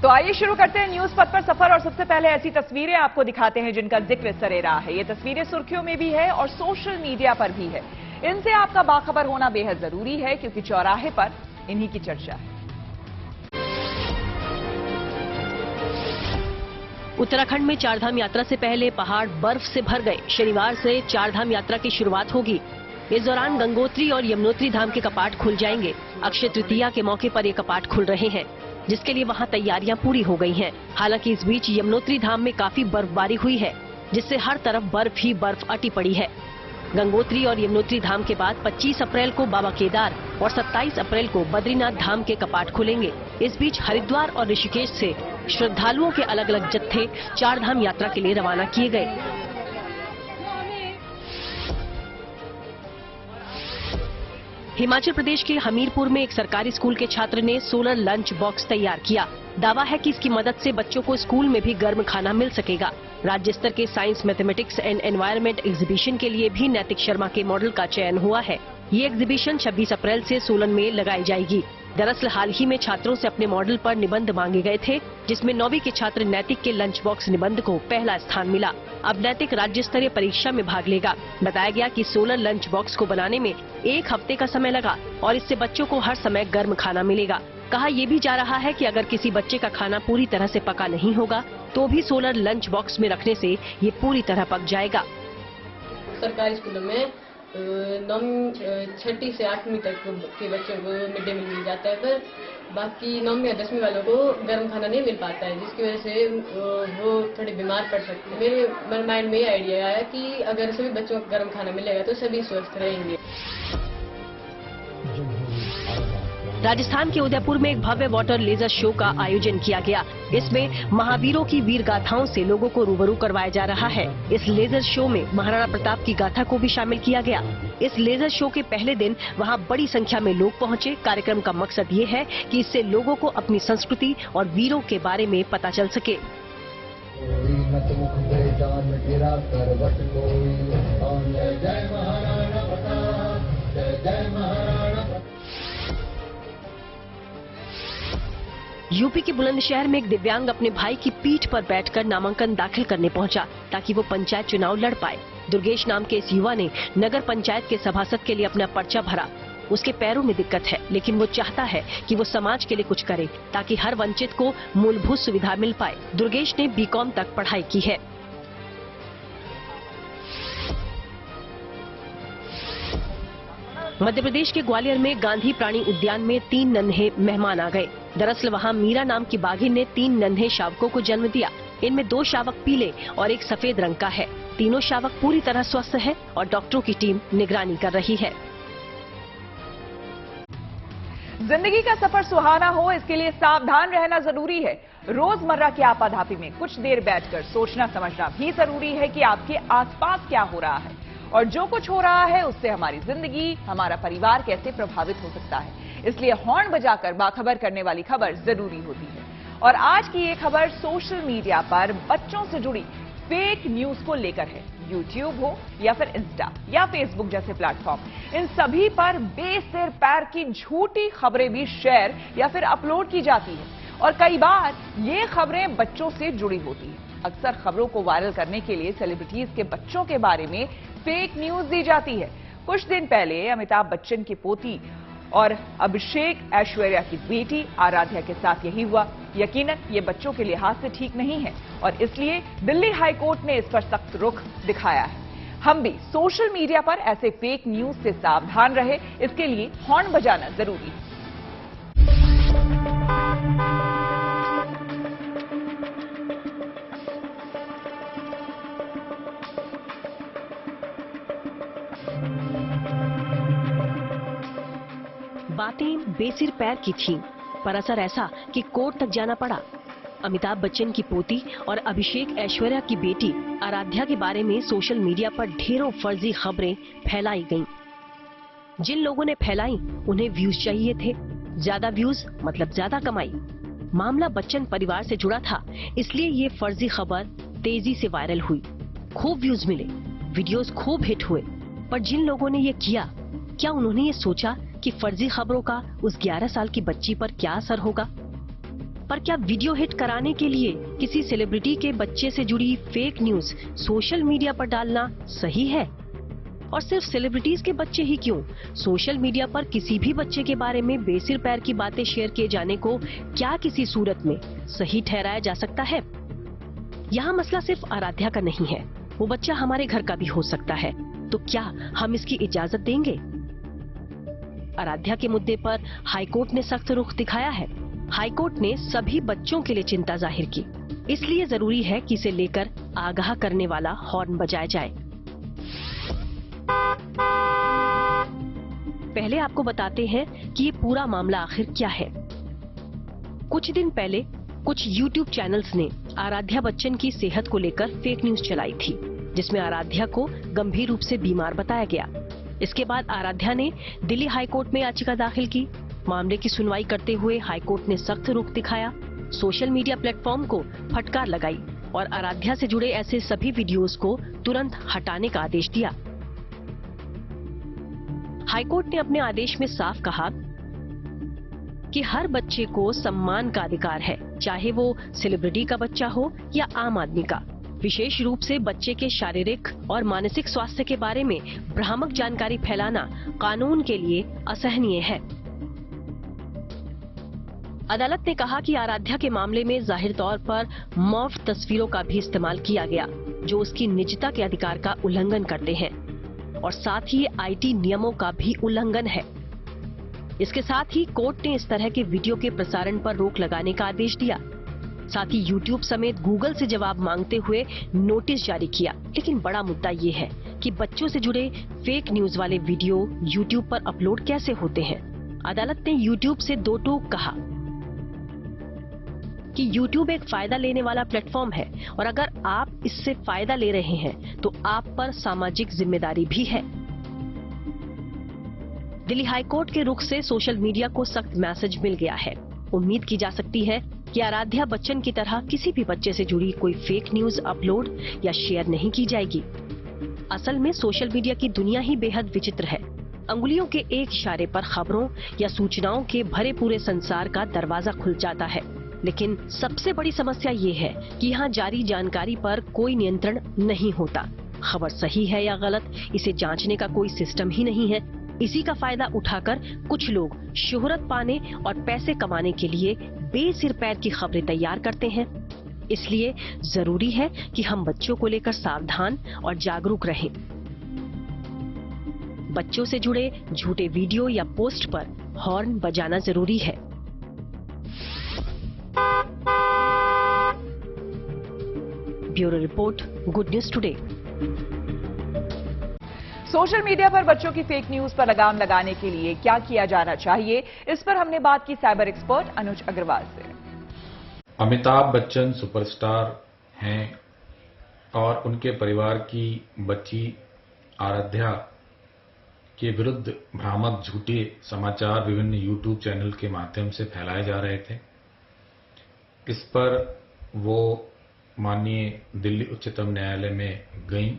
तो आइए शुरू करते हैं न्यूज पथ पर सफर और सबसे पहले ऐसी तस्वीरें आपको दिखाते हैं जिनका जिक्र सरेरा है। ये तस्वीरें सुर्खियों में भी है और सोशल मीडिया पर भी है। इनसे आपका बाखबर होना बेहद जरूरी है क्योंकि चौराहे पर इन्हीं की चर्चा है। उत्तराखंड में चारधाम यात्रा से पहले पहाड़ बर्फ से भर गए। शनिवार से चारधाम यात्रा की शुरुआत होगी। इस दौरान गंगोत्री और यमुनोत्री धाम के कपाट खुल जाएंगे। अक्षय तृतीया के मौके पर ये कपाट खुल रहे हैं, जिसके लिए वहां तैयारियां पूरी हो गई हैं। हालांकि इस बीच यमुनोत्री धाम में काफी बर्फबारी हुई है, जिससे हर तरफ बर्फ ही बर्फ अटी पड़ी है। गंगोत्री और यमुनोत्री धाम के बाद 25 अप्रैल को बाबा केदार और 27 अप्रैल को बद्रीनाथ धाम के कपाट खुलेंगे। इस बीच हरिद्वार और ऋषिकेश से श्रद्धालुओं के अलग अलग जत्थे चारधाम यात्रा के लिए रवाना किए गए। हिमाचल प्रदेश के हमीरपुर में एक सरकारी स्कूल के छात्र ने सोलर लंच बॉक्स तैयार किया। दावा है कि इसकी मदद से बच्चों को स्कूल में भी गर्म खाना मिल सकेगा। राज्य स्तर के science, mathematics and environment exhibition के लिए भी नैतिक शर्मा के मॉडल का चयन हुआ है। ये एग्जीबिशन 26 अप्रैल से सोलन में लगाई जाएगी। दरअसल हाल ही में छात्रों से अपने मॉडल पर निबंध मांगे गए थे, जिसमें 9वीं के छात्र नैतिक के लंच बॉक्स निबंध को पहला स्थान मिला। अब नैतिक राज्य स्तरीय परीक्षा में भाग लेगा। बताया गया कि सोलर लंच बॉक्स को बनाने में 1 हफ्ते का समय लगा और इससे बच्चों को हर समय गर्म खाना मिलेगा। कहा यह भी जा रहा है कि अगर किसी बच्चे का खाना पूरी तरह से पका नहीं होगा तो भी सोलर लंच बॉक्स में रखने से ये पूरी तरह पक जाएगा। सरकारी स्कूलों में 6ठी से 8वीं तक के बच्चों को मिड डे मील मिल जाता है, पर बाकी 9वीं और 10वीं वालों को गर्म खाना नहीं मिल पाता है, जिसकी वजह से वो थोड़े बीमार पड़ सकते हैं। मेरे माइंड में ये आइडिया आया कि अगर सभी बच्चों को गर्म खाना मिलेगा तो सभी स्वस्थ रहेंगे। राजस्थान के उदयपुर में एक भव्य वाटर लेजर शो का आयोजन किया गया। इसमें महावीरों की वीर गाथाओं से लोगों को रूबरू करवाया जा रहा है। इस लेजर शो में महाराणा प्रताप की गाथा को भी शामिल किया गया। इस लेजर शो के पहले दिन वहां बड़ी संख्या में लोग पहुंचे। कार्यक्रम का मकसद ये है कि इससे लोगों को अपनी संस्कृति और वीरों के बारे में पता चल सके। यूपी के बुलंदशहर में एक दिव्यांग अपने भाई की पीठ पर बैठकर नामांकन दाखिल करने पहुंचा ताकि वो पंचायत चुनाव लड़ पाए। दुर्गेश नाम के इस युवा ने नगर पंचायत के सभासद के लिए अपना पर्चा भरा। उसके पैरों में दिक्कत है, लेकिन वो चाहता है कि वो समाज के लिए कुछ करे ताकि हर वंचित को मूलभूत सुविधा मिल पाए। दुर्गेश ने बीकॉम तक पढ़ाई की है। मध्य प्रदेश के ग्वालियर में गांधी प्राणी उद्यान में 3 नन्हे मेहमान आ गए। दरअसल वहां मीरा नाम की बाघिन ने 3 नन्हे शावकों को जन्म दिया। इनमें 2 शावक पीले और एक सफेद रंग का है। तीनों शावक पूरी तरह स्वस्थ है और डॉक्टरों की टीम निगरानी कर रही है। जिंदगी का सफर सुहाना हो, इसके लिए सावधान रहना जरूरी है। रोजमर्रा की आपाधापी में कुछ देर बैठकर सोचना समझना भी जरूरी है कि आपके आसपास क्या हो रहा है और जो कुछ हो रहा है उससे हमारी जिंदगी, हमारा परिवार कैसे प्रभावित हो सकता है। इसलिए हॉर्न बजाकर बाखबर करने वाली खबर जरूरी होती है। और आज की ये खबर सोशल मीडिया पर बच्चों से जुड़ी फेक न्यूज को लेकर है। यूट्यूब हो या फिर इंस्टा या फेसबुक जैसे प्लेटफॉर्म, इन सभी पर बेसिर पैर की झूठी खबरें भी शेयर या फिर अपलोड की जाती है और कई बार ये खबरें बच्चों से जुड़ी होती है। अक्सर खबरों को वायरल करने के लिए सेलिब्रिटीज के बच्चों के बारे में फेक न्यूज दी जाती है। कुछ दिन पहले अमिताभ बच्चन की पोती और अभिषेक ऐश्वर्या की बेटी आराध्या के साथ यही हुआ। यकीनन ये बच्चों के लिहाज से ठीक नहीं है और इसलिए दिल्ली हाईकोर्ट ने इस पर सख्त रुख दिखाया है। हम भी सोशल मीडिया पर ऐसे फेक न्यूज से सावधान रहे, इसके लिए हॉर्न बजाना जरूरी है। बातें बेसिर पैर की थीं, पर असर ऐसा कि कोर्ट तक जाना पड़ा। अमिताभ बच्चन की पोती और अभिषेक ऐश्वर्या की बेटी आराध्या के बारे में सोशल मीडिया पर ढेरों फर्जी खबरें फैलाई गईं। जिन लोगों ने फैलाई उन्हें व्यूज चाहिए थे। ज्यादा व्यूज मतलब ज्यादा कमाई। मामला बच्चन परिवार से जुड़ा था, इसलिए ये फर्जी खबर तेजी से वायरल हुई। खूब व्यूज मिले, वीडियोस खूब हिट हुए, पर जिन लोगों ने ये किया, क्या उन्होंने ये सोचा कि फर्जी खबरों का उस 11 साल की बच्ची पर क्या असर होगा? पर क्या वीडियो हिट कराने के लिए किसी सेलिब्रिटी के बच्चे से जुड़ी फेक न्यूज सोशल मीडिया पर डालना सही है? और सिर्फ सेलिब्रिटीज के बच्चे ही क्यों, सोशल मीडिया पर किसी भी बच्चे के बारे में बेसिर पैर की बातें शेयर किए जाने को क्या किसी सूरत में सही ठहराया जा सकता है? यहाँ मसला सिर्फ आराध्या का नहीं है, वो बच्चा हमारे घर का भी हो सकता है। तो क्या हम इसकी इजाजत देंगे? आराध्या के मुद्दे पर हाईकोर्ट ने सख्त रुख दिखाया है। हाईकोर्ट ने सभी बच्चों के लिए चिंता जाहिर की, इसलिए जरूरी है कि इसे लेकर आगाह करने वाला हॉर्न बजाया जाए। पहले आपको बताते हैं कि ये पूरा मामला आखिर क्या है। कुछ दिन पहले कुछ YouTube चैनल्स ने आराध्या बच्चन की सेहत को लेकर फेक न्यूज चलाई थी, जिसमें आराध्या को गंभीर रूप से बीमार बताया गया। इसके बाद आराध्या ने दिल्ली हाईकोर्ट में याचिका दाखिल की। मामले की सुनवाई करते हुए हाईकोर्ट ने सख्त रुख दिखाया, सोशल मीडिया प्लेटफॉर्म को फटकार लगाई और आराध्या से जुड़े ऐसे सभी वीडियोस को तुरंत हटाने का आदेश दिया। हाईकोर्ट ने अपने आदेश में साफ कहा कि हर बच्चे को सम्मान का अधिकार है, चाहे वो सेलिब्रिटी का बच्चा हो या आम आदमी का। विशेष रूप से बच्चे के शारीरिक और मानसिक स्वास्थ्य के बारे में भ्रामक जानकारी फैलाना कानून के लिए असहनीय है। अदालत ने कहा कि आराध्या के मामले में जाहिर तौर पर मॉर्फ तस्वीरों का भी इस्तेमाल किया गया, जो उसकी निजता के अधिकार का उल्लंघन करते हैं और साथ ही आईटी नियमों का भी उल्लंघन है। इसके साथ ही कोर्ट ने इस तरह के वीडियो के प्रसारण पर रोक लगाने का आदेश दिया। साथ ही YouTube समेत गूगल से जवाब मांगते हुए नोटिस जारी किया। लेकिन बड़ा मुद्दा ये है कि बच्चों से जुड़े फेक न्यूज वाले वीडियो YouTube पर अपलोड कैसे होते हैं। अदालत ने YouTube से दो टूक कहा कि YouTube एक फायदा लेने वाला प्लेटफॉर्म है और अगर आप इससे फायदा ले रहे हैं तो आप पर सामाजिक जिम्मेदारी भी है। दिल्ली हाईकोर्ट के रुख से सोशल मीडिया को सख्त मैसेज मिल गया है। उम्मीद की जा सकती है कि आराध्या बच्चन की तरह किसी भी बच्चे से जुड़ी कोई फेक न्यूज अपलोड या शेयर नहीं की जाएगी। असल में सोशल मीडिया की दुनिया ही बेहद विचित्र है। अंगुलियों के एक इशारे पर खबरों या सूचनाओं के भरे पूरे संसार का दरवाजा खुल जाता है। लेकिन सबसे बड़ी समस्या ये है कि यहाँ जारी जानकारी पर कोई नियंत्रण नहीं होता। खबर सही है या गलत, इसे जांचने का कोई सिस्टम ही नहीं है। इसी का फायदा उठाकर कुछ लोग शोहरत पाने और पैसे कमाने के लिए बेसिर पैर की खबरें तैयार करते हैं। इसलिए जरूरी है कि हम बच्चों को लेकर सावधान और जागरूक रहें। बच्चों से जुड़े झूठे वीडियो या पोस्ट पर हॉर्न बजाना जरूरी है। Bureau report, good news today. Social media पर बच्चों की फेक न्यूज पर लगाम लगाने के लिए क्या किया जाना चाहिए, इस पर हमने बात की साइबर एक्सपर्ट अनुज अग्रवाल से। अमिताभ बच्चन सुपरस्टार हैं और उनके परिवार की बच्ची आराध्या के विरुद्ध भ्रामक झूठे समाचार विभिन्न YouTube चैनल के माध्यम से फैलाए जा रहे थे। इस पर वो माननीय दिल्ली उच्चतम न्यायालय में गईं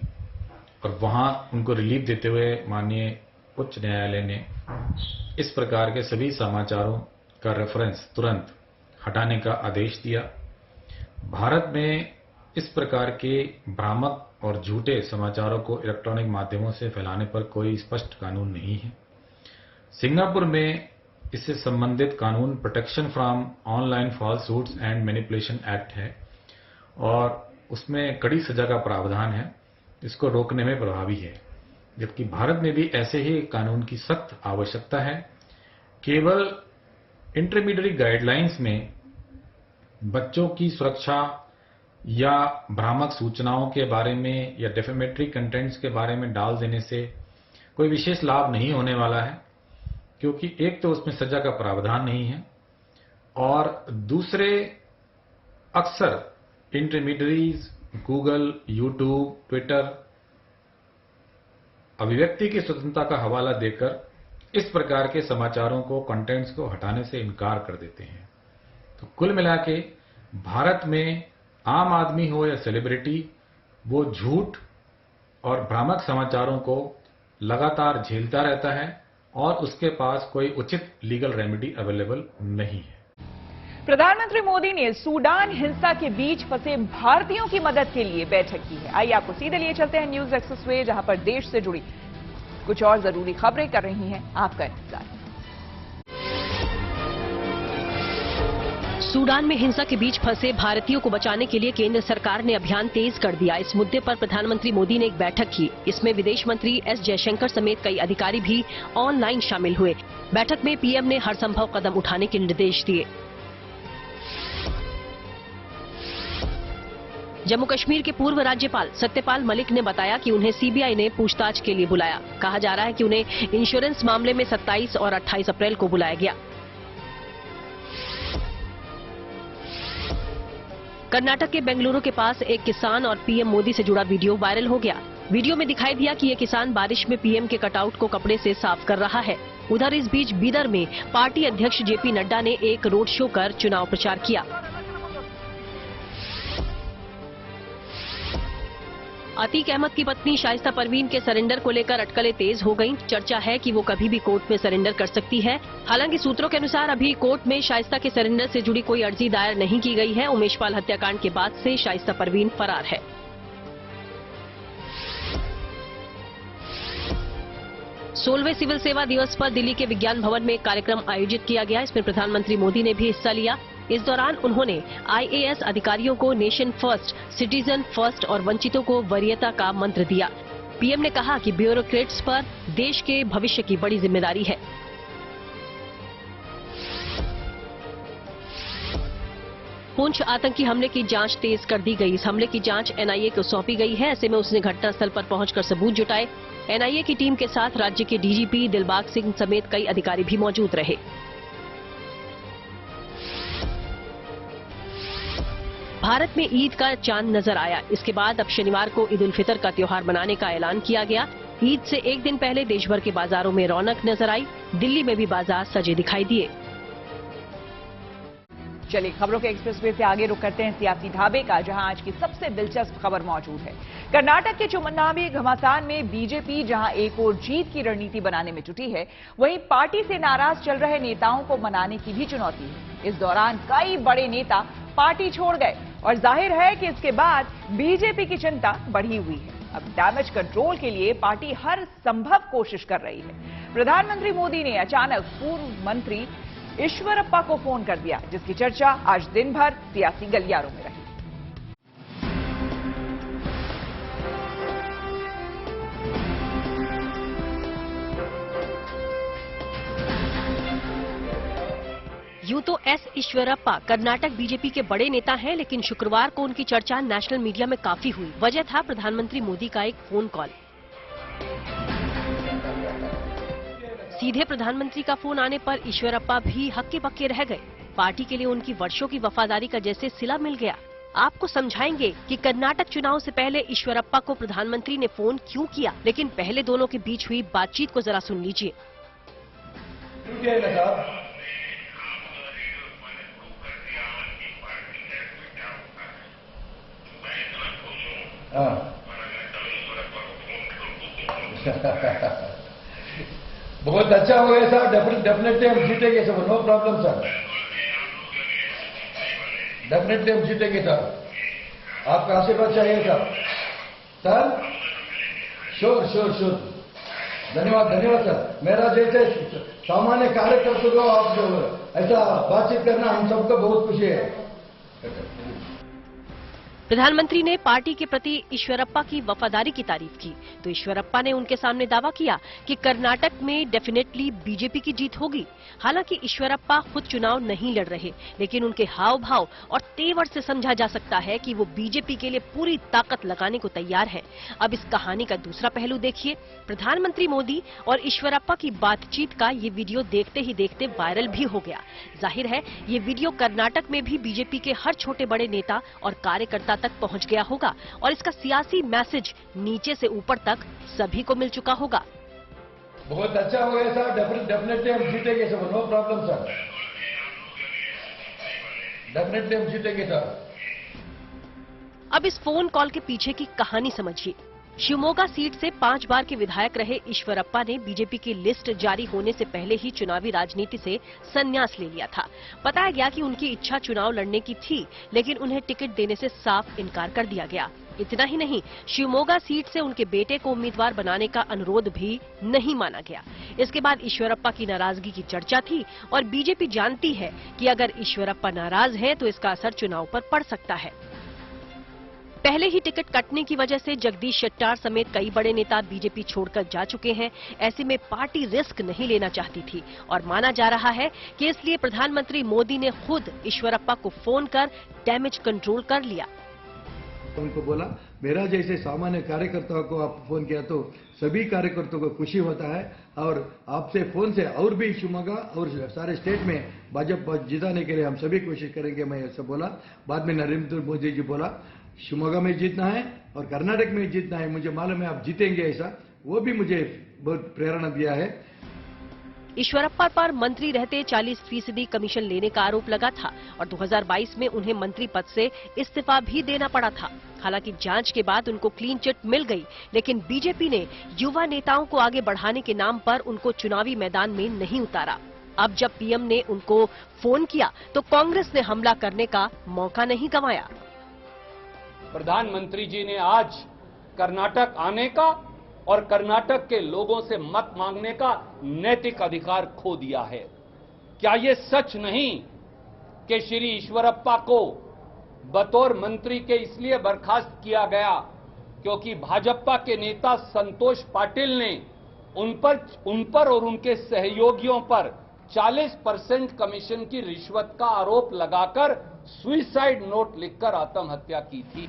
और वहां उनको रिलीफ देते हुए माननीय उच्च न्यायालय ने इस प्रकार के सभी समाचारों का रेफरेंस तुरंत हटाने का आदेश दिया। भारत में इस प्रकार के भ्रामक और झूठे समाचारों को इलेक्ट्रॉनिक माध्यमों से फैलाने पर कोई स्पष्ट कानून नहीं है। सिंगापुर में इससे संबंधित कानून protection from online falsehoods and manipulation act है और उसमें कड़ी सजा का प्रावधान है, इसको रोकने में प्रभावी है। जबकि भारत में भी ऐसे ही कानून की सख्त आवश्यकता है। केवल इंटरमीडिएट गाइडलाइंस में बच्चों की सुरक्षा या भ्रामक सूचनाओं के बारे में या डेफेमेटरी कंटेंट्स के बारे में डाल देने से कोई विशेष लाभ नहीं होने वाला है, क्योंकि एक तो उसमें सजा का प्रावधान नहीं है और दूसरे अक्सर इंटरमीडिएरीज गूगल, यूट्यूब, ट्विटर अभिव्यक्ति की स्वतंत्रता का हवाला देकर इस प्रकार के समाचारों को, कंटेंट्स को हटाने से इनकार कर देते हैं। तो कुल मिला के भारत में आम आदमी हो या सेलिब्रिटी, वो झूठ और भ्रामक समाचारों को लगातार झेलता रहता है और उसके पास कोई उचित लीगल रेमेडी अवेलेबल नहीं है। प्रधानमंत्री मोदी ने सूडान हिंसा के बीच फंसे भारतीयों की मदद के लिए बैठक की है। आइए आपको सीधे लिए चलते हैं न्यूज एक्सप्रेसवे, जहां पर देश से जुड़ी कुछ और जरूरी खबरें कर रही हैं आपका इंतजार। सूडान में हिंसा के बीच फंसे भारतीयों को बचाने के लिए केंद्र सरकार ने अभियान तेज कर दिया। इस मुद्दे पर प्रधानमंत्री मोदी ने एक बैठक की। इसमें विदेश मंत्री एस जयशंकर समेत कई अधिकारी भी ऑनलाइन शामिल हुए। बैठक में पीएम ने हर संभव कदम उठाने के निर्देश दिए। जम्मू कश्मीर के पूर्व राज्यपाल सत्यपाल मलिक ने बताया कि उन्हें सीबीआई ने पूछताछ के लिए बुलाया। कहा जा रहा है कि उन्हें इंश्योरेंस मामले में 27 और 28 अप्रैल को बुलाया गया। कर्नाटक के बेंगलुरु के पास एक किसान और पीएम मोदी से जुड़ा वीडियो वायरल हो गया। वीडियो में दिखाई दिया कि ये किसान बारिश में पीएम के कटआउट को कपड़े से साफ कर रहा है। उधर इस बीच बीदर में पार्टी अध्यक्ष जेपी नड्डा ने एक रोड शो कर चुनाव प्रचार किया। अतीक अहमद की पत्नी शाइस्ता परवीन के सरेंडर को लेकर अटकलें तेज हो गईं। चर्चा है कि वो कभी भी कोर्ट में सरेंडर कर सकती है। हालांकि सूत्रों के अनुसार अभी कोर्ट में शाइस्ता के सरेंडर से जुड़ी कोई अर्जी दायर नहीं की गई है। उमेशपाल हत्याकांड के बाद से शाइस्ता परवीन फरार है। 16वें सिविल सेवा दिवस पर दिल्ली के विज्ञान भवन में एक कार्यक्रम आयोजित किया गया। इसमें प्रधानमंत्री मोदी ने भी हिस्सा लिया। इस दौरान उन्होंने आईएएस अधिकारियों को नेशन फर्स्ट, सिटीजन फर्स्ट और वंचितों को वरीयता का मंत्र दिया। पीएम ने कहा कि ब्यूरोक्रेट्स पर देश के भविष्य की बड़ी जिम्मेदारी है। पुंछ आतंकी हमले की जांच तेज कर दी गई। इस हमले की जांच एनआईए को सौंपी गई है। ऐसे में उसने घटनास्थल पर पहुंचकर सबूत जुटाए। एनआईए की टीम के साथ राज्य के डीजीपी दिलबाग सिंह समेत कई अधिकारी भी मौजूद रहे। भारत में ईद का चांद नजर आया। इसके बाद अब शनिवार को ईद उल फितर का त्योहार मनाने का ऐलान किया गया। ईद से एक दिन पहले देश भर के बाजारों में रौनक नजर आई। दिल्ली में भी बाजार सजे दिखाई दिए। चलिए खबरों के एक्सप्रेसवे से आगे रुक करते हैं सियासी ढाबे का, जहां आज की सबसे दिलचस्प खबर मौजूद है। कर्नाटक के चुनावी घमासान में बीजेपी जहां एक और जीत की रणनीति बनाने में जुटी है, वहीं पार्टी से नाराज चल रहे नेताओं को मनाने की भी चुनौती है। इस दौरान कई बड़े नेता पार्टी छोड़ गए और जाहिर है कि इसके बाद बीजेपी की चिंता बढ़ी हुई है। अब डैमेज कंट्रोल के लिए पार्टी हर संभव कोशिश कर रही है। प्रधानमंत्री मोदी ने अचानक पूर्व मंत्री ईश्वरप्पा को फोन कर दिया, जिसकी चर्चा आज दिन भर सियासी गलियारों में रही। यूं तो एस ईश्वरप्पा कर्नाटक बीजेपी के बड़े नेता हैं, लेकिन शुक्रवार को उनकी चर्चा नेशनल मीडिया में काफी हुई। वजह था प्रधानमंत्री मोदी का एक फोन कॉल। सीधे प्रधानमंत्री का फोन आने पर ईश्वरप्पा भी हक्के बक्के रह गए। पार्टी के लिए उनकी वर्षों की वफादारी का जैसे सिला मिल गया। आपको समझाएंगे कि कर्नाटक चुनाव से पहले ईश्वरप्पा को प्रधानमंत्री ने फोन क्यों किया, लेकिन पहले दोनों के बीच हुई बातचीत को जरा सुन लीजिए। बहुत अच्छा हो गया सर। डेफिनेटली हम जीतेंगे sir. No problem sir. Definitely हम जीतेंगे सर। आपका आशीर्वाद चाहिए sir. Sir sure sure sure. धन्यवाद धन्यवाद सर। मेरा जैसे सामान्य कार्यकर्ता को आप जो ऐसा बातचीत करना हम सबको बहुत खुशी है। प्रधानमंत्री ने पार्टी के प्रति ईश्वरप्पा की वफादारी की तारीफ की, तो ईश्वरप्पा ने उनके सामने दावा किया कि कर्नाटक में डेफिनेटली बीजेपी की जीत होगी। हालांकि ईश्वरप्पा खुद चुनाव नहीं लड़ रहे, लेकिन उनके हाव भाव और तेवर से समझा जा सकता है कि वो बीजेपी के लिए पूरी ताकत लगाने को तैयार है। अब इस कहानी का दूसरा पहलू देखिए। प्रधानमंत्री मोदी और ईश्वरप्पा की बातचीत का ये वीडियो देखते ही देखते वायरल भी हो गया। जाहिर है ये वीडियो कर्नाटक में भी बीजेपी के हर छोटे बड़े नेता और कार्यकर्ता तक पहुंच गया होगा और इसका सियासी मैसेज नीचे से ऊपर तक सभी को मिल चुका होगा। बहुत अच्छा हो गया सर। डेफिनेटली हम जीतेंगे sir. No problem sir. Definitely हम जीतेंगे सर। अब इस फोन कॉल के पीछे की कहानी समझिए। शिवमोगा सीट से 5 बार के विधायक रहे ईश्वरप्पा ने बीजेपी की लिस्ट जारी होने से पहले ही चुनावी राजनीति से संन्यास ले लिया था। बताया गया कि उनकी इच्छा चुनाव लड़ने की थी, लेकिन उन्हें टिकट देने से साफ इनकार कर दिया गया। इतना ही नहीं, शिवमोगा सीट से उनके बेटे को उम्मीदवार बनाने का अनुरोध भी नहीं माना गया। इसके बाद ईश्वरप्पा की नाराजगी की चर्चा थी और बीजेपी जानती है कि अगर ईश्वरप्पा नाराज हैं तो इसका असर चुनाव पर पड़ सकता है। पहले ही टिकट कटने की वजह से जगदीश शेट्टार समेत कई बड़े नेता बीजेपी छोड़कर जा चुके हैं। ऐसे में पार्टी रिस्क नहीं लेना चाहती थी और माना जा रहा है कि इसलिए प्रधानमंत्री मोदी ने खुद ईश्वरप्पा को फोन कर डैमेज कंट्रोल कर लिया। उनको बोला, मेरा जैसे सामान्य कार्यकर्ताओं को आप फोन किया तो सभी कार्यकर्ताओं को खुशी होता है और आपसे फोन से और भी शिवमोगा और सारे स्टेट में भाजपा जिताने के लिए हम सभी कोशिश करेंगे, मैं ऐसा बोला। बाद में नरेंद्र मोदी जी बोला, शिवमोगा में जीतना है और कर्नाटक में जीतना है, मुझे मालूम है आप जीतेंगे, ऐसा वो भी मुझे बहुत प्रेरणा दिया है। ईश्वरप्पा पर मंत्री रहते 40% कमीशन लेने का आरोप लगा था और 2022 में उन्हें मंत्री पद से इस्तीफा भी देना पड़ा था। हालांकि जांच के बाद उनको क्लीन चिट मिल गई, लेकिन बीजेपी ने युवा नेताओं को आगे बढ़ाने के नाम पर उनको चुनावी मैदान में नहीं उतारा। अब जब पीएम ने उनको फोन किया तो कांग्रेस ने हमला करने का मौका नहीं गंवाया। प्रधानमंत्री जी ने आज कर्नाटक आने का और कर्नाटक के लोगों से मत मांगने का नैतिक अधिकार खो दिया है। क्या ये सच नहीं कि श्री ईश्वरप्पा को बतौर मंत्री के इसलिए बर्खास्त किया गया क्योंकि भाजपा के नेता संतोष पाटिल ने उन पर और उनके सहयोगियों पर 40% कमीशन की रिश्वत का आरोप लगाकर सुइसाइड नोट लिखकर आत्महत्या की थी।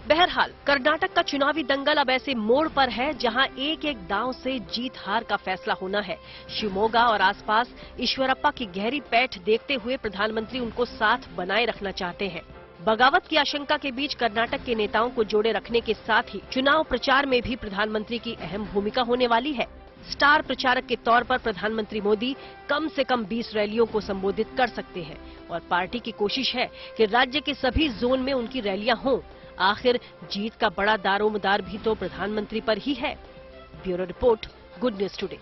बहरहाल कर्नाटक का चुनावी दंगल अब ऐसे मोड़ पर है जहां एक एक दांव से जीत हार का फैसला होना है। शिवमोगा और आसपास ईश्वरप्पा की गहरी पैठ देखते हुए प्रधानमंत्री उनको साथ बनाए रखना चाहते हैं। बगावत की आशंका के बीच कर्नाटक के नेताओं को जोड़े रखने के साथ ही चुनाव प्रचार में भी प्रधानमंत्री की अहम भूमिका होने वाली है। स्टार प्रचारक के तौर पर प्रधानमंत्री मोदी कम से कम 20 रैलियों को संबोधित कर सकते हैं और पार्टी की कोशिश है कि राज्य के सभी जोन में उनकी रैलियां हों। आखिर जीत का बड़ा दारोमदार भी तो प्रधानमंत्री पर ही है। Bureau report, good news today.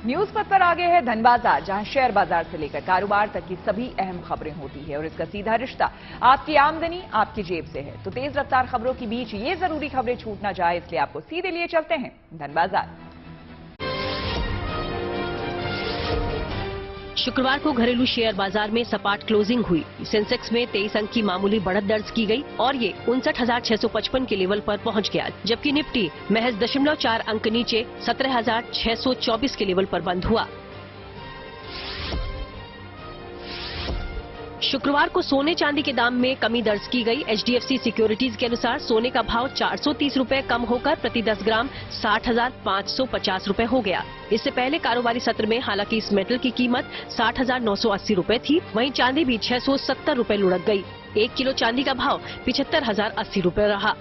News पथ पर आगे है धन बाजार, जहां शेयर बाजार से लेकर कारोबार तक की सभी अहम खबरें होती है और इसका सीधा रिश्ता आपकी आमदनी आपकी जेब से है। तो तेज रफ्तार खबरों के बीच ये जरूरी खबरें छूट ना जाए, इसलिए आपको सीधे लिए चलते हैं धन बाजार। शुक्रवार को घरेलू शेयर बाजार में सपाट क्लोजिंग हुई। सेंसेक्स में 23 अंक की मामूली बढ़त दर्ज की गई और ये 59,655 के लेवल पर पहुंच गया, जबकि निफ्टी महज 0.4 अंक नीचे 17,624 के लेवल पर बंद हुआ। शुक्रवार को सोने चांदी के दाम में कमी दर्ज की गई। HDFC सिक्योरिटीज के अनुसार सोने का भाव 430 रुपए कम होकर प्रति 10 ग्राम 60,550 रुपए हो गया। इससे पहले कारोबारी सत्र में हालांकि इस मेटल की कीमत 60,980 रुपए थी, वहीं चांदी भी 670 रुपए लुढ़क गई। 1 किलो चांदी का भाव 75,080 रुपए रहा।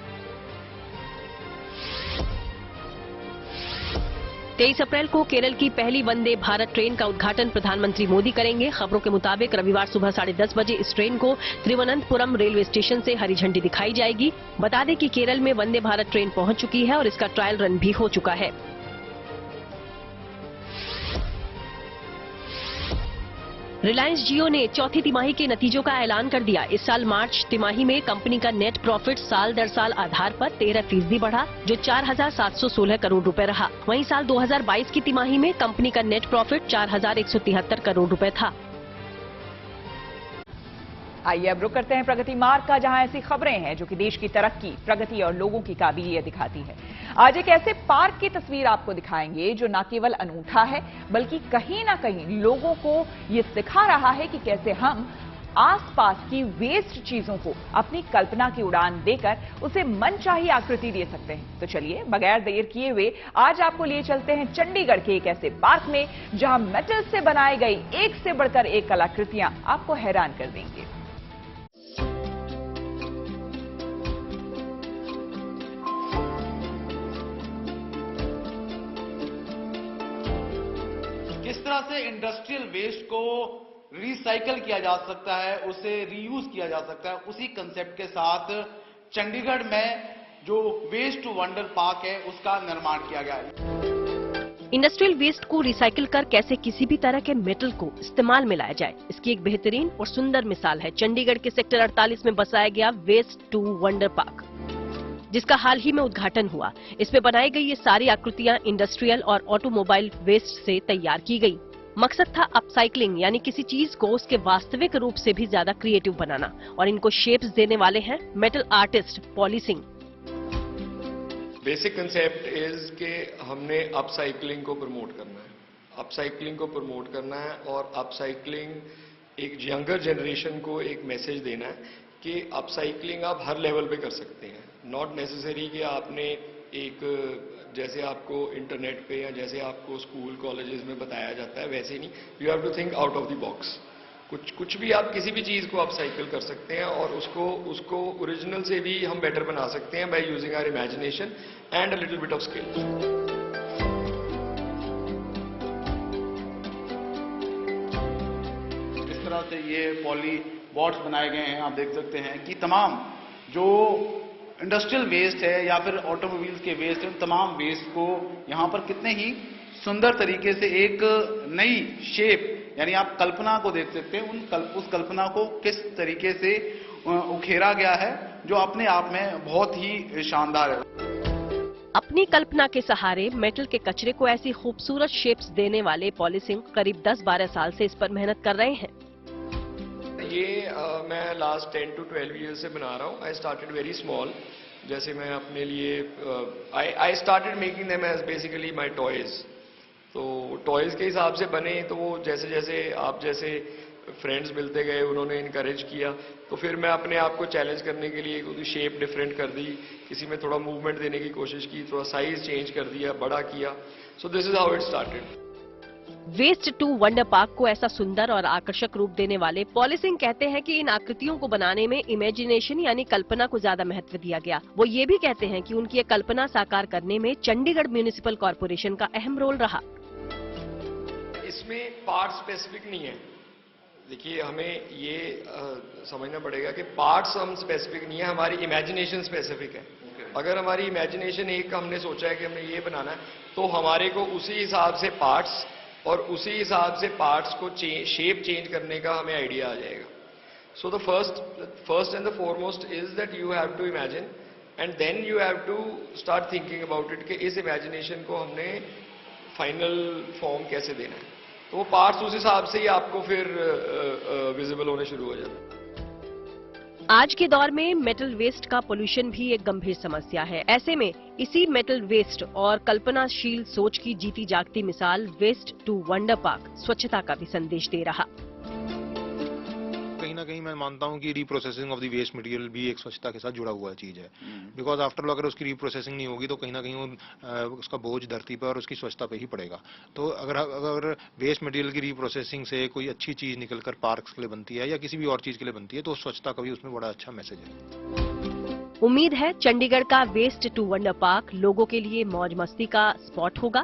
23 अप्रैल को केरल की पहली वंदे भारत ट्रेन का उद्घाटन प्रधानमंत्री मोदी करेंगे। खबरों के मुताबिक रविवार सुबह 10:30 बजे इस ट्रेन को तिरुवनंतपुरम रेलवे स्टेशन से हरी झंडी दिखाई जाएगी। बता दें कि केरल में वंदे भारत ट्रेन पहुंच चुकी है और इसका ट्रायल रन भी हो चुका है। रिलायंस जियो ने चौथी तिमाही के नतीजों का ऐलान कर दिया। इस साल मार्च तिमाही में कंपनी का नेट प्रॉफिट साल दर साल आधार पर 13% बढ़ा, जो 4,716 करोड़ रुपए रहा। वहीं साल 2022 की तिमाही में कंपनी का नेट प्रॉफिट 4,173 करोड़ रुपए था। आइए अब रुक करते हैं प्रगति मार्ग का, जहां ऐसी खबरें हैं जो कि देश की तरक्की, प्रगति और लोगों की काबिलियत दिखाती है। आज एक ऐसे पार्क की तस्वीर आपको दिखाएंगे जो न केवल अनूठा है बल्कि कहीं ना कहीं लोगों को ये सिखा रहा है कि कैसे हम आसपास की वेस्ट चीजों को अपनी कल्पना की उड़ान देकर उसे मनचाही आकृति दे सकते हैं। तो चलिए बगैर देर किए हुए आज आपको लिए चलते हैं चंडीगढ़ के एक ऐसे पार्क में जहां मेटल से बनाई गई एक से बढ़कर एक कलाकृतियां आपको हैरान कर देंगे। किस तरह से इंडस्ट्रियल वेस्ट को रिसाइकल किया जा सकता है, उसे रीयूज किया जा सकता है, उसी कंसेप्ट के साथ चंडीगढ़ में जो वेस्ट टू वंडर पार्क है उसका निर्माण किया गया है। इंडस्ट्रियल वेस्ट को रिसाइकिल कर कैसे किसी भी तरह के मेटल को इस्तेमाल में लाया जाए, इसकी एक बेहतरीन और सुंदर मिसाल है चंडीगढ़ के सेक्टर 48 में बसाया गया वेस्ट टू वंडर पार्क, जिसका हाल ही में उद्घाटन हुआ। इसमें बनाई गई ये सारी आकृतियां इंडस्ट्रियल और ऑटोमोबाइल वेस्ट से तैयार की गई। मकसद था अपसाइक्लिंग, यानी किसी चीज को उसके वास्तविक रूप से भी ज्यादा क्रिएटिव बनाना, और इनको शेप्स देने वाले हैं metal artist poly Singh. Basic concept is कि हमने अपसाइक्लिंग को प्रमोट करना है, अपसाइक्लिंग को प्रमोट करना है और अपसाइक्लिंग एक यंगर जनरेशन को एक मैसेज देना है कि अपसाइक्लिंग आप हर लेवल पे कर सकते हैं। नॉट नेसेसरी कि आपने एक जैसे आपको इंटरनेट पे या जैसे आपको स्कूल कॉलेजेस में बताया जाता है वैसे नहीं, you have to think out of the box. कुछ भी आप किसी भी चीज को अपसाइकिल कर सकते हैं और उसको ओरिजिनल से भी हम बेटर बना सकते हैं by using our imagination and a little bit of skill. इस तरह से ये पॉली बॉट्स बनाए गए हैं, आप देख सकते हैं कि तमाम जो इंडस्ट्रियल वेस्ट है या फिर ऑटोमोबाइल्स के वेस्ट है, तमाम वेस्ट को यहाँ पर कितने ही सुंदर तरीके से एक नई शेप, यानी आप कल्पना को देख सकते हैं, उस कल्पना को किस तरीके से उखेरा गया है, जो अपने आप में बहुत ही शानदार है। अपनी कल्पना के सहारे मेटल के कचरे को ऐसी खूबसूरत शेप्स देने वाले पॉली सिंह करीब 10-12 साल से इस पर मेहनत कर रहे हैं। ये मैं लास्ट 10 to 12 ईयर्स से बना रहा हूँ। आई स्टार्टेड वेरी स्मॉल, जैसे मैं अपने लिए I started making them as basically my toys. तो टॉयज के हिसाब से बने, तो वो जैसे जैसे आप जैसे फ्रेंड्स मिलते गए उन्होंने इनकरेज किया, तो फिर मैं अपने आप को चैलेंज करने के लिए उसकी शेप डिफरेंट कर दी, किसी में थोड़ा मूवमेंट देने की कोशिश की, थोड़ा साइज चेंज कर दिया, बड़ा किया। So this is how it started. Waste to wonder park को ऐसा सुंदर और आकर्षक रूप देने वाले पॉली सिंह कहते हैं कि इन आकृतियों को बनाने में इमेजिनेशन यानी कल्पना को ज्यादा महत्व दिया गया। वो ये भी कहते हैं कि उनकी ये कल्पना साकार करने में चंडीगढ़ म्यूनिसिपल कॉर्पोरेशन का अहम रोल रहा। इसमें पार्ट स्पेसिफिक नहीं है। देखिए, हमें ये समझना पड़ेगा कि पार्ट्स हम स्पेसिफिक नहीं है, हमारी इमेजिनेशन स्पेसिफिक है। अगर हमारी इमेजिनेशन एक हमने सोचा है कि हमें ये बनाना है, तो हमारे को उसी हिसाब से पार्ट्स और उसी हिसाब से पार्ट्स को शेप चेंज करने का हमें आइडिया आ जाएगा। So the first and the foremost is that you have to imagine and then you have to start thinking about it कि इस इमेजिनेशन को हमने फाइनल फॉर्म कैसे देना है। तो वो पार्ट्स उस हिसाब से ही आपको फिर विजिबल होने शुरू हो जाते हैं। आज के दौर में मेटल वेस्ट का पोल्यूशन भी एक गंभीर समस्या है। ऐसे में इसी मेटल वेस्ट और कल्पनाशील सोच की जीती जागती मिसाल वेस्ट टू वंडर पार्क स्वच्छता का भी संदेश दे रहा। कहीं ना कहीं मैं मानता हूं कि reprocessing of the waste material भी एक स्वच्छता के साथ जुड़ा हुआ चीज है। बिकॉज आफ्टर ऑल अगर उसकी रिप्रोसेसिंग नहीं होगी तो कहीं ना कहीं उसका बोझ धरती पर और उसकी स्वच्छता पे ही पड़ेगा। तो अगर वेस्ट मटेरियल की रिप्रोसेसिंग से कोई अच्छी चीज निकलकर पार्क्स के लिए बनती है या किसी भी और चीज के लिए बनती है, तो स्वच्छता का भी उसमें बड़ा अच्छा मैसेज है। उम्मीद है चंडीगढ़ का वेस्ट टू वंडर पार्क लोगों के लिए मौज मस्ती का स्पॉट होगा,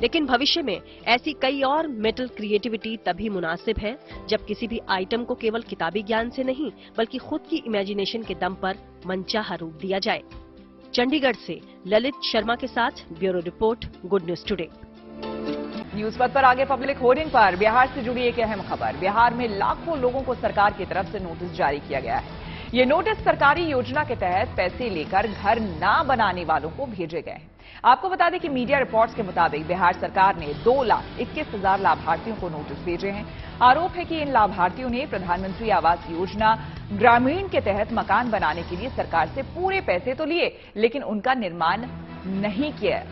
लेकिन भविष्य में ऐसी कई और मेटल क्रिएटिविटी तभी मुनासिब है जब किसी भी आइटम को केवल किताबी ज्ञान से नहीं बल्कि खुद की इमेजिनेशन के दम पर मनचाहा रूप दिया जाए। चंडीगढ़ से ललित शर्मा के साथ bureau report, good news today. News पथ पर आगे पब्लिक होर्डिंग पर बिहार से जुड़ी एक अहम खबर। बिहार में लाखों लोगों को सरकार की तरफ से नोटिस जारी किया गया है। ये नोटिस सरकारी योजना के तहत पैसे लेकर घर ना बनाने वालों को भेजे गए हैं। आपको बता दें कि मीडिया रिपोर्ट्स के मुताबिक बिहार सरकार ने 2,21,000 लाभार्थियों को नोटिस भेजे हैं। आरोप है कि इन लाभार्थियों ने प्रधानमंत्री आवास योजना ग्रामीण के तहत मकान बनाने के लिए सरकार से पूरे पैसे तो लिए, लेकिन उनका निर्माण नहीं किया।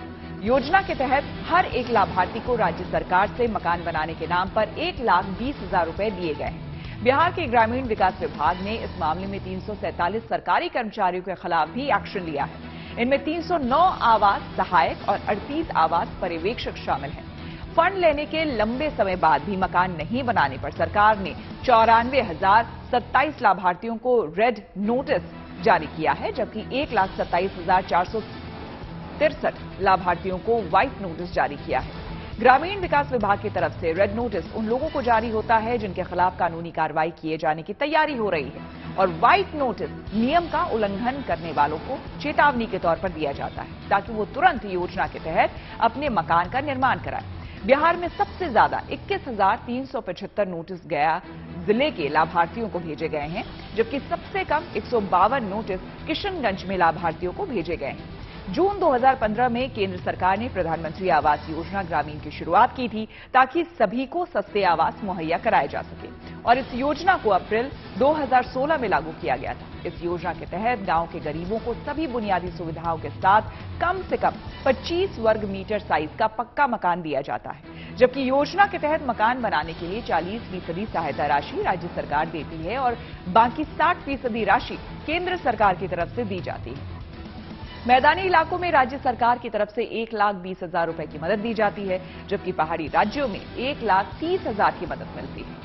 योजना के तहत हर एक लाभार्थी को राज्य सरकार से मकान बनाने के नाम पर 1,20,000 रुपए दिए गए हैं। बिहार के ग्रामीण विकास विभाग ने इस मामले में 347 सरकारी कर्मचारियों के खिलाफ भी एक्शन लिया है। इनमें 309 आवास सहायक और 38 आवास पर्यवेक्षक शामिल हैं। फंड लेने के लंबे समय बाद भी मकान नहीं बनाने पर सरकार ने 94,027 लाभार्थियों को रेड नोटिस जारी किया है, जबकि 1,27,463 लाभार्थियों को व्हाइट नोटिस जारी किया है। ग्रामीण विकास विभाग की तरफ से रेड नोटिस उन लोगों को जारी होता है जिनके खिलाफ कानूनी कार्रवाई किए जाने की तैयारी हो रही है और व्हाइट नोटिस नियम का उल्लंघन करने वालों को चेतावनी के तौर पर दिया जाता है ताकि वो तुरंत योजना के तहत अपने मकान का निर्माण कराए। बिहार में सबसे ज्यादा 21,375 नोटिस गया जिले के लाभार्थियों को भेजे गए हैं, जबकि सबसे कम 152 नोटिस किशनगंज में लाभार्थियों को भेजे गए हैं। जून 2015 में केंद्र सरकार ने प्रधानमंत्री आवास योजना ग्रामीण की शुरुआत की थी ताकि सभी को सस्ते आवास मुहैया कराए जा सके और इस योजना को अप्रैल 2016 में लागू किया गया था। इस योजना के तहत गांव के गरीबों को सभी बुनियादी सुविधाओं के साथ कम से कम 25 वर्ग मीटर साइज का पक्का मकान दिया जाता है, जबकि योजना के तहत मकान बनाने के लिए 40% सहायता राशि राज्य सरकार देती है और बाकी 60% राशि केंद्र सरकार की तरफ से दी जाती है। मैदानी इलाकों में राज्य सरकार की तरफ से 1,20,000 रुपए की मदद दी जाती है, जबकि पहाड़ी राज्यों में 1,30,000 की मदद मिलती है।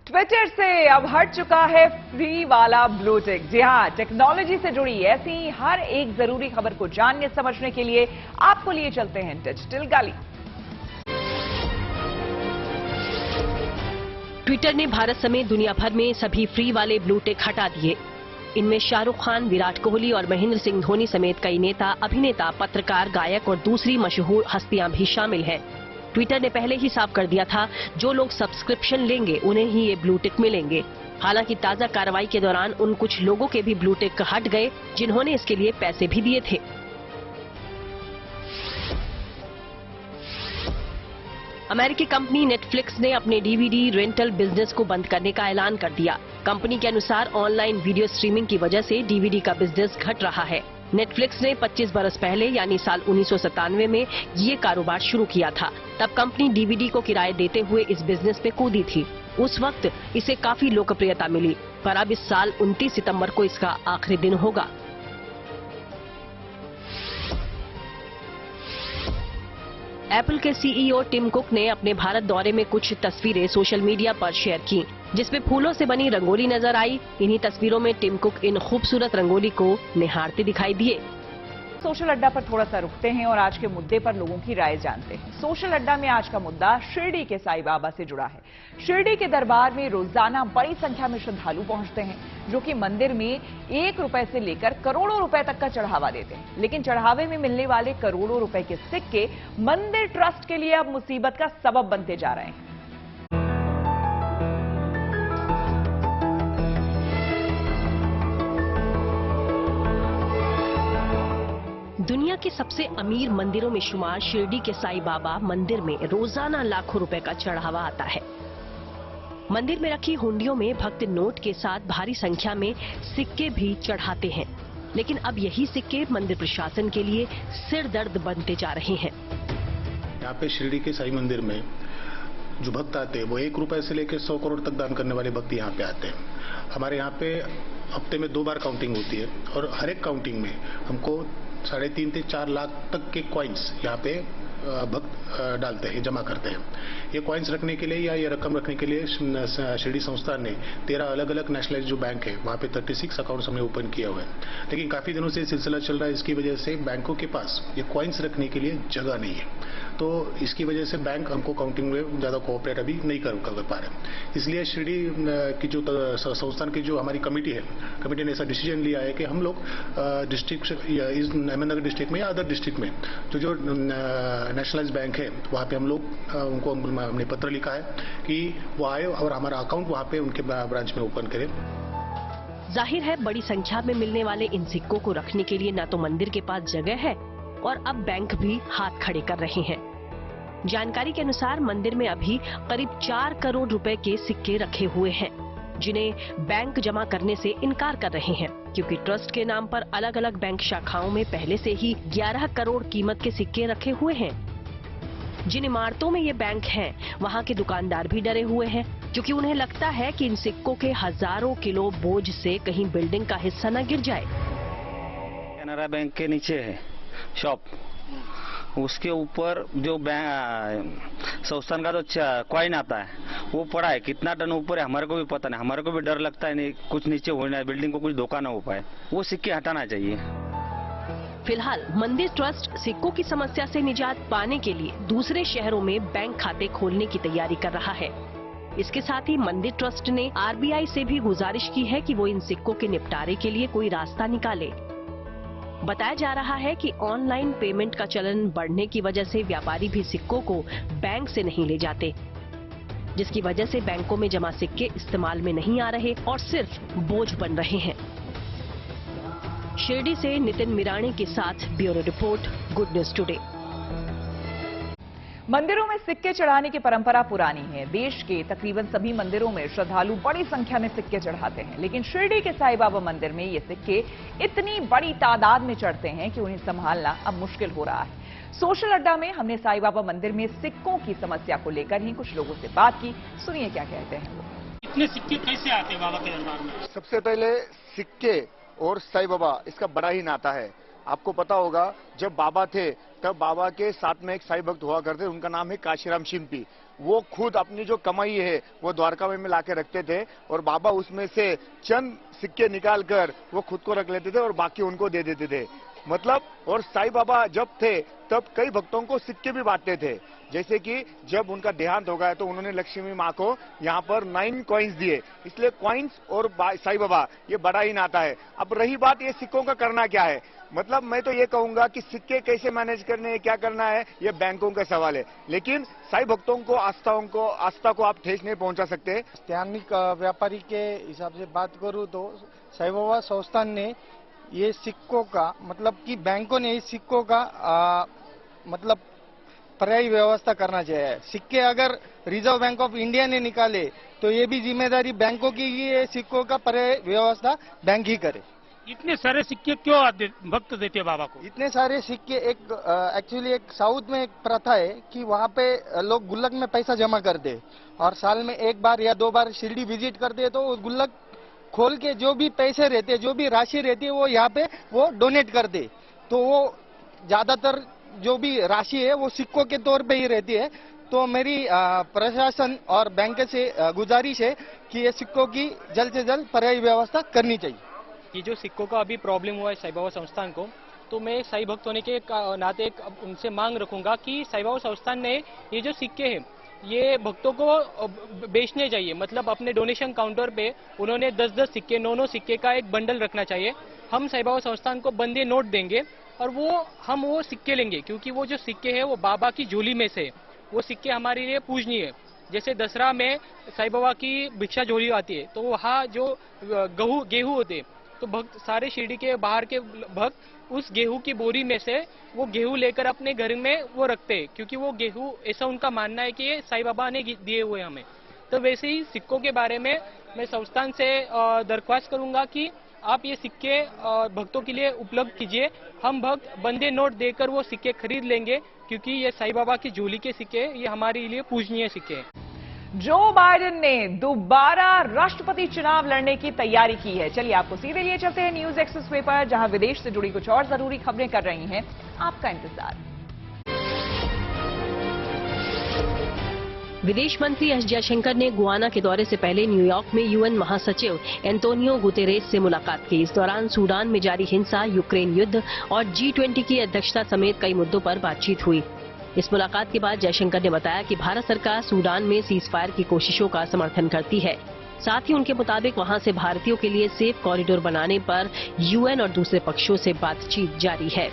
ट्विटर से अब हट चुका है फ्री वाला ब्लू टिक। जी हां, टेक्नोलॉजी से जुड़ी ऐसी हर एक जरूरी खबर को जानने समझने के लिए आपको लिए चलते हैं डिजिटल गली। ट्विटर ने भारत समेत दुनिया भर में सभी फ्री वाले ब्लू टिक हटा दिए। इनमें शाहरुख खान, विराट कोहली और महेंद्र सिंह धोनी समेत कई नेता, अभिनेता, पत्रकार, गायक और दूसरी मशहूर हस्तियां भी शामिल हैं। ट्विटर ने पहले ही साफ कर दिया था, जो लोग सब्सक्रिप्शन लेंगे उन्हें ही ये ब्लू टिक मिलेंगे। हालांकि ताजा कार्रवाई के दौरान उन कुछ लोगों के भी ब्लू टिक हट गए जिन्होंने इसके लिए पैसे भी दिए थे। अमेरिकी कंपनी नेटफ्लिक्स ने अपने डीवीडी रेंटल बिजनेस को बंद करने का ऐलान कर दिया। कंपनी के अनुसार ऑनलाइन वीडियो स्ट्रीमिंग की वजह से डीवीडी का बिजनेस घट रहा है। नेटफ्लिक्स ने 25 बरस पहले यानी साल 1997 में ये कारोबार शुरू किया था। तब कंपनी डीवीडी को किराए देते हुए इस बिजनेस में कूदी थी। उस वक्त इसे काफी लोकप्रियता मिली, पर अब इस साल 29 सितंबर को इसका आखिरी दिन होगा। एप्पल के सीईओ टिम कुक ने अपने भारत दौरे में कुछ तस्वीरें सोशल मीडिया पर शेयर की, जिसमें फूलों से बनी रंगोली नजर आई। इन्हीं तस्वीरों में टिम कुक इन खूबसूरत रंगोली को निहारते दिखाई दिए। सोशल अड्डा पर थोड़ा सा रुकते हैं और आज के मुद्दे पर लोगों की राय जानते हैं। सोशल अड्डा में आज का मुद्दा शिरडी के साईं बाबा से जुड़ा है। शिरडी के दरबार में रोजाना बड़ी संख्या में श्रद्धालु पहुंचते हैं, जो कि मंदिर में 1 रुपए से लेकर करोड़ों रुपए तक का चढ़ावा देते हैं। लेकिन चढ़ावे में मिलने वाले करोड़ों रुपए के सिक्के मंदिर ट्रस्ट के लिए अब मुसीबत का सबब बनते जा रहे हैं। दुनिया के सबसे अमीर मंदिरों में शुमार शिरडी के साईं बाबा मंदिर में रोजाना लाखों रुपए का चढ़ावा आता है। मंदिर में रखी हुंडियों में भक्त नोट के साथ भारी संख्या में सिक्के भी चढ़ाते हैं, लेकिन अब यही सिक्के मंदिर प्रशासन के लिए सिर दर्द बनते जा रहे हैं। यहाँ पे शिरडी के साईं मंदिर में जो भक्त आते हैं वो 1 रुपए से लेकर 100 करोड़ तक दान करने वाले भक्त यहाँ पे आते हैं। हमारे यहाँ पे हफ्ते में 2 बार काउंटिंग होती है और हर एक काउंटिंग में हमको 3.5 से 4 लाख तक के कॉइन्स यहाँ पे भक्त डालते हैं, जमा करते हैं। ये कॉइन्स रखने के लिए या ये रकम रखने के लिए शिरडी संस्थान ने 13 अलग अलग नेशनलाइज जो बैंक है वहाँ पे 36 अकाउंट्स हमने ओपन किया हुआ है। लेकिन काफी दिनों से सिलसिला चल रहा है, इसकी वजह से बैंकों के पास ये कॉइन्स रखने के लिए जगह नहीं है। तो इसकी वजह से बैंक हमको काउंटिंग में ज्यादा कोऑपरेट अभी नहीं कर पा रहे। इसलिए शिरडी की जो संस्थान की जो हमारी कमेटी है, कमेटी ने ऐसा डिसीजन लिया है कि हम लोग डिस्ट्रिक्ट या इस अहमदनगर डिस्ट्रिक्ट में या अदर डिस्ट्रिक्ट में जो नेशनलाइज बैंक है वहाँ पे हम लोग उनको हमने पत्र लिखा है कि वो आए और हमारा अकाउंट वहाँ पे उनके ब्रांच में ओपन करें। जाहिर है बड़ी संख्या में मिलने वाले इन सिक्कों को रखने के लिए न तो मंदिर के पास जगह है और अब बैंक भी हाथ खड़े कर रहे हैं। जानकारी के अनुसार मंदिर में अभी करीब 4 करोड़ रुपए के सिक्के रखे हुए हैं, जिन्हें बैंक जमा करने से इनकार कर रहे हैं, क्योंकि ट्रस्ट के नाम पर अलग अलग बैंक शाखाओं में पहले से ही 11 करोड़ कीमत के सिक्के रखे हुए हैं। जिन इमारतों में ये बैंक हैं, वहाँ के दुकानदार भी डरे हुए हैं, क्योंकि उन्हें लगता है कि इन सिक्कों के हजारों किलो बोझ से कहीं बिल्डिंग का हिस्सा न गिर जाए। कैनरा बैंक के नीचे है शॉप, उसके ऊपर जो संस्थान का जो कॉइन आता है वो पड़ा है। कितना टन ऊपर है हमारे को भी पता नहीं, हमारे को भी डर लगता है नहीं कुछ नीचे होना है, बिल्डिंग को कुछ धोखा ना हो पाए। वो सिक्के हटाना चाहिए। फिलहाल मंदिर ट्रस्ट सिक्कों की समस्या से निजात पाने के लिए दूसरे शहरों में बैंक खाते खोलने की तैयारी कर रहा है। इसके साथ ही मंदिर ट्रस्ट ने आरबीआई से भी गुजारिश की है कि वो इन सिक्कों के निपटारे के लिए कोई रास्ता निकाले। बताया जा रहा है कि ऑनलाइन पेमेंट का चलन बढ़ने की वजह से व्यापारी भी सिक्कों को बैंक से नहीं ले जाते, जिसकी वजह से बैंकों में जमा सिक्के इस्तेमाल में नहीं आ रहे और सिर्फ बोझ बन रहे हैं। शिरडी से नितिन मिराणी के साथ bureau report, good news today. मंदिरों में सिक्के चढ़ाने की परंपरा पुरानी है। देश के तकरीबन सभी मंदिरों में श्रद्धालु बड़ी संख्या में सिक्के चढ़ाते हैं, लेकिन शिरडी के साईं बाबा मंदिर में ये सिक्के इतनी बड़ी तादाद में चढ़ते हैं कि उन्हें संभालना अब मुश्किल हो रहा है। सोशल अड्डा में हमने साईं बाबा मंदिर में सिक्कों की समस्या को लेकर ही कुछ लोगों से बात की। सुनिए क्या कहते हैं वो। इतने सिक्के कैसे आते हैं बाबा के दरबार में? सबसे पहले सिक्के और साईं बाबा इसका बड़ा ही नाता है। आपको पता होगा जब बाबा थे तब बाबा के साथ में एक साईं भक्त हुआ करते, उनका नाम है काशीराम शिंपी। वो खुद अपनी जो कमाई है वो द्वारका में लाके रखते थे और बाबा उसमें से चंद सिक्के निकाल कर वो खुद को रख लेते थे और बाकी उनको दे देते थे। मतलब और साईं बाबा जब थे तब कई भक्तों को सिक्के भी बांटते थे। जैसे कि जब उनका देहांत हो गया तो उन्होंने लक्ष्मी माँ को यहाँ पर 9 कॉइन्स दिए। इसलिए कॉइन्स और साईं बाबा ये बड़ा ही नाता है। अब रही बात ये सिक्कों का करना क्या है, मतलब मैं तो ये कहूंगा कि सिक्के कैसे मैनेज करने हैं, क्या करना है, ये बैंकों का सवाल है। लेकिन साईं भक्तों को आस्था को आप ठेस नहीं पहुंचा सकते। स्थानिक व्यापारी के हिसाब से बात करूं तो साईं बाबा संस्थान ने ये सिक्कों का मतलब कि बैंकों ने इस सिक्कों का मतलब पर्यायी व्यवस्था करना चाहिए। सिक्के अगर रिजर्व बैंक ऑफ इंडिया ने निकाले तो ये भी जिम्मेदारी बैंकों की ये सिक्कों का पर्यायी व्यवस्था बैंक ही करे। इतने सारे सिक्के क्यों भक्त देते हैं बाबा को? इतने सारे सिक्के एक्चुअली एक साउथ में एक प्रथा है कि वहाँ पे लोग गुल्लक में पैसा जमा करते और साल में एक बार या 2 बार शिरडी विजिट करते हैं तो उस गुल्लक खोल के जो भी पैसे रहते जो भी राशि रहती है वो यहाँ पे वो डोनेट कर दे। तो वो ज्यादातर जो भी राशि है वो सिक्कों के तौर पे ही रहती है। तो मेरी प्रशासन और बैंक से गुजारिश है कि ये सिक्कों की जल्द से जल्द पर्यायी व्यवस्था करनी चाहिए। ये जो सिक्कों का अभी प्रॉब्लम हुआ है साईं बाबा संस्थान को, तो मैं साईं भक्त होने के नाते उनसे मांग रखूंगा कि साईं बाबा संस्थान ने ये जो सिक्के हैं ये भक्तों को बेचने चाहिए। मतलब अपने डोनेशन काउंटर पे उन्होंने 10-10 सिक्के 9-9 सिक्के का एक बंडल रखना चाहिए। हम साईं बाबा संस्थान को बंदे नोट देंगे और हम वो सिक्के लेंगे, क्योंकि वो जो सिक्के हैं वो बाबा की झोली में से, वो सिक्के हमारे लिए पूजनीय है। जैसे दसरा में साईं बाबा की भिक्षा झोली आती है तो वहाँ जो गेहूं होते तो भक्त सारे शिरडी के बाहर के भक्त उस गेहूं की बोरी में से वो गेहूं लेकर अपने घर में वो रखते हैं, क्योंकि वो गेहूं ऐसा उनका मानना है कि ये साईं बाबा ने दिए हुए हमें। तो वैसे ही सिक्कों के बारे में मैं संस्थान से दरख्वास्त करूंगा कि आप ये सिक्के भक्तों के लिए उपलब्ध कीजिए। हम भक्त बंदे नोट देकर वो सिक्के खरीद लेंगे, क्योंकि ये साईं बाबा की झोली के सिक्के ये हमारे लिए पूजनीय सिक्के हैं। जो बाइडेन ने दोबारा राष्ट्रपति चुनाव लड़ने की तैयारी की है। चलिए आपको सीधे लिए चलते हैं न्यूज एक्सप्रेस पर, जहां विदेश से जुड़ी कुछ और जरूरी खबरें कर रही हैं आपका इंतजार। विदेश मंत्री एस जयशंकर ने गुआना के दौरे से पहले न्यूयॉर्क में यूएन महासचिव एंटोनियो गुतेरेस से मुलाकात की। इस दौरान सूडान में जारी हिंसा, यूक्रेन युद्ध और G20 की अध्यक्षता समेत कई मुद्दों पर बातचीत हुई। इस मुलाकात के बाद जयशंकर ने बताया कि भारत सरकार सूडान में सीज फायर की कोशिशों का समर्थन करती है। साथ ही उनके मुताबिक वहां से भारतीयों के लिए सेफ कॉरिडोर बनाने पर यूएन और दूसरे पक्षों से बातचीत जारी है।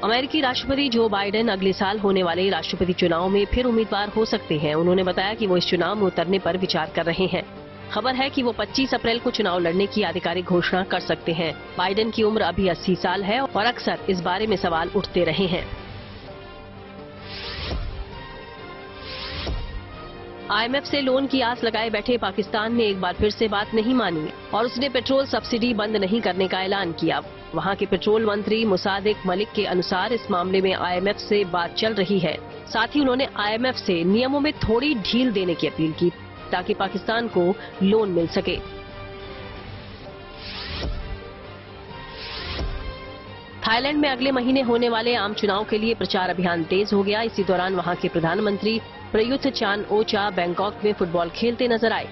अमेरिकी राष्ट्रपति जो बाइडेन अगले साल होने वाले राष्ट्रपति चुनाव में फिर उम्मीदवार हो सकते हैं। उन्होंने बताया कि वो इस चुनाव में उतरने पर विचार कर रहे हैं। खबर है कि वो 25 अप्रैल को चुनाव लड़ने की आधिकारिक घोषणा कर सकते हैं। बाइडेन की उम्र अभी 80 साल है और अक्सर इस बारे में सवाल उठते रहे हैं। IMF से लोन की आस लगाए बैठे पाकिस्तान ने एक बार फिर से बात नहीं मानी और उसने पेट्रोल सब्सिडी बंद नहीं करने का ऐलान किया। वहां के पेट्रोल मंत्री मुसादिक मलिक के अनुसार इस मामले में IMF से बात चल रही है। साथ ही उन्होंने IMF से नियमों में थोड़ी ढील देने की अपील की ताकि पाकिस्तान को लोन मिल सके। थाईलैंड में अगले महीने होने वाले आम चुनाव के लिए प्रचार अभियान तेज हो गया। इसी दौरान वहां के प्रधानमंत्री प्रयुत चान ओचा बैंकॉक में फुटबॉल खेलते नजर आए।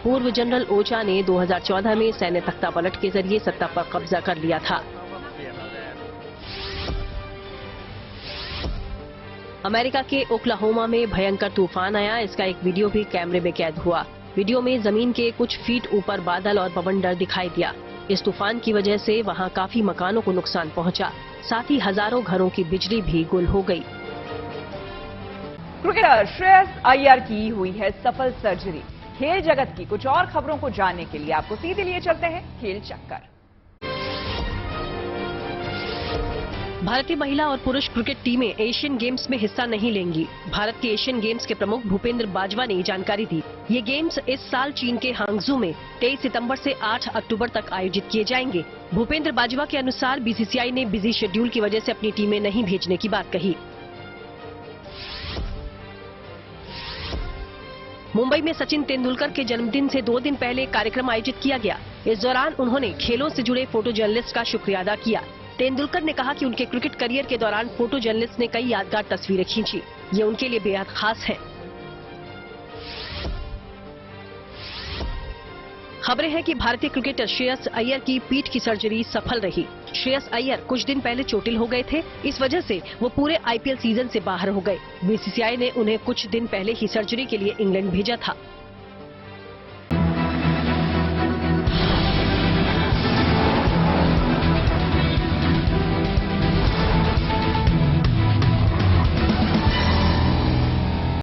पूर्व जनरल ओचा ने 2014 में सैन्य तख्तापलट के जरिए सत्ता पर कब्जा कर लिया था। अमेरिका के ओक्लाहोमा में भयंकर तूफान आया। इसका एक वीडियो भी कैमरे में कैद हुआ। वीडियो में जमीन के कुछ फीट ऊपर बादल और बवंडर दिखाई दिया। इस तूफान की वजह से वहां काफी मकानों को नुकसान पहुंचा, साथ ही हजारों घरों की बिजली भी गुल हो गई। क्रिकेटर श्रेयस अय्यर की हुई है सफल सर्जरी। खेल जगत की कुछ और खबरों को जानने के लिए आपको सीधे लिए चलते हैं खेल चक्कर। भारतीय महिला और पुरुष क्रिकेट टीमें एशियन गेम्स में हिस्सा नहीं लेंगी। भारत के एशियन गेम्स के प्रमुख भूपेंद्र बाजवा ने ये जानकारी दी। ये गेम्स इस साल चीन के हांगझू में 23 सितंबर से 8 अक्टूबर तक आयोजित किए जाएंगे। भूपेंद्र बाजवा के अनुसार बीसीसीआई ने बिजी शेड्यूल की वजह से अपनी टीमें नहीं भेजने की बात कही। मुंबई में सचिन तेंदुलकर के जन्मदिन से 2 दिन पहले कार्यक्रम आयोजित किया गया। इस दौरान उन्होंने खेलों से जुड़े फोटो जर्नलिस्ट का शुक्रिया अदा किया। तेंदुलकर ने कहा कि उनके क्रिकेट करियर के दौरान फोटो जर्नलिस्ट ने कई यादगार तस्वीरें खींची। ये उनके लिए बेहद खास है। खबरें हैं कि भारतीय क्रिकेटर श्रेयस अय्यर की पीठ की सर्जरी सफल रही। श्रेयस अय्यर कुछ दिन पहले चोटिल हो गए थे। इस वजह से वो पूरे आईपीएल सीजन से बाहर हो गए। बीसीसीआई ने उन्हें कुछ दिन पहले ही सर्जरी के लिए इंग्लैंड भेजा था।